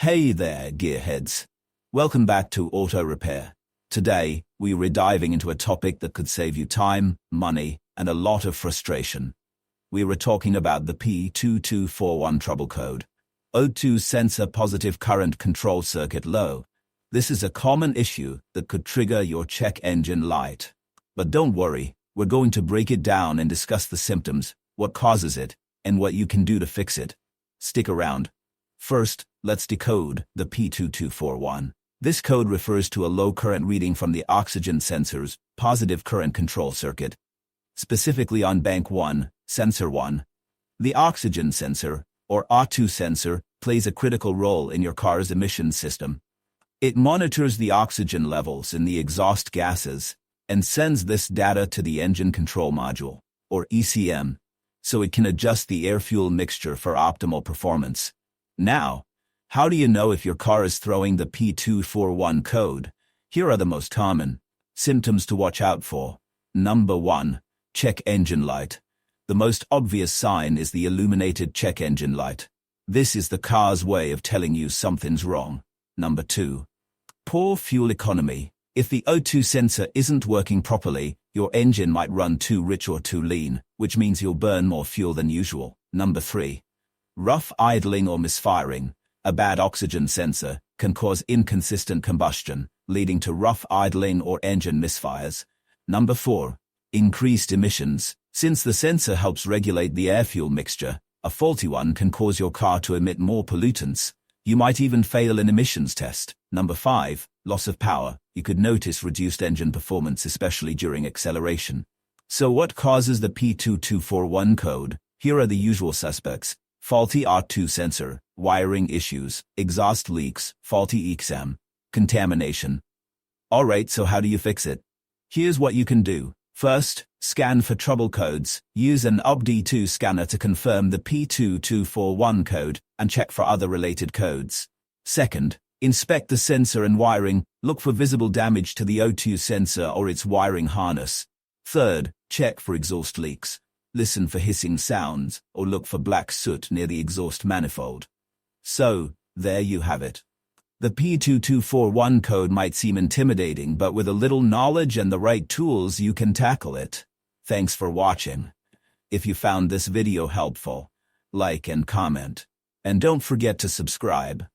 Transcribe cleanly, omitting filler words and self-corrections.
Hey there, gearheads. Welcome back to Auto Repair. Today, we're diving into a topic that could save you time, money, and a lot of frustration. We were talking about the P2241 trouble code. O2 sensor positive current control circuit low. This is a common issue that could trigger your check engine light. But don't worry, we're going to break it down and discuss the symptoms, what causes it, and what you can do to fix it. Stick around. First, let's decode the P2241. This code refers to a low current reading from the oxygen sensor's positive current control circuit, specifically on bank 1, sensor 1. The oxygen sensor, or O2 sensor, plays a critical role in your car's emissions system. It monitors the oxygen levels in the exhaust gases and sends this data to the engine control module, or ECM, so it can adjust the air-fuel mixture for optimal performance. Now, how do you know if your car is throwing the P241 code? Here are the most common symptoms to watch out for. Number 1. Check engine light. The most obvious sign is the illuminated check engine light. This is the car's way of telling you something's wrong. Number 2. Poor fuel economy. If the O2 sensor isn't working properly, your engine might run too rich or too lean, which means you'll burn more fuel than usual. Number 3. Rough idling or misfiring. A bad oxygen sensor can cause inconsistent combustion, leading to rough idling or engine misfires. Number 4. Increased emissions. Since the sensor helps regulate the air-fuel mixture, a faulty one can cause your car to emit more pollutants. You might even fail an emissions test. Number 5. Loss of power. You could notice reduced engine performance, especially during acceleration. So what causes the P2241 code? Here are the usual suspects. Faulty O2 sensor, wiring issues, exhaust leaks, faulty ECM, contamination. Alright, so how do you fix it? Here's what you can do. First, scan for trouble codes. Use an OBD2 scanner to confirm the P2241 code and check for other related codes. Second, inspect the sensor and wiring. Look for visible damage to the O2 sensor or its wiring harness. Third, check for exhaust leaks. Listen for hissing sounds or look for black soot near the exhaust manifold. So, there you have it. The P2241 code might seem intimidating, but with a little knowledge and the right tools you can tackle it. Thanks for watching. If you found this video helpful, like and comment. And don't forget to subscribe.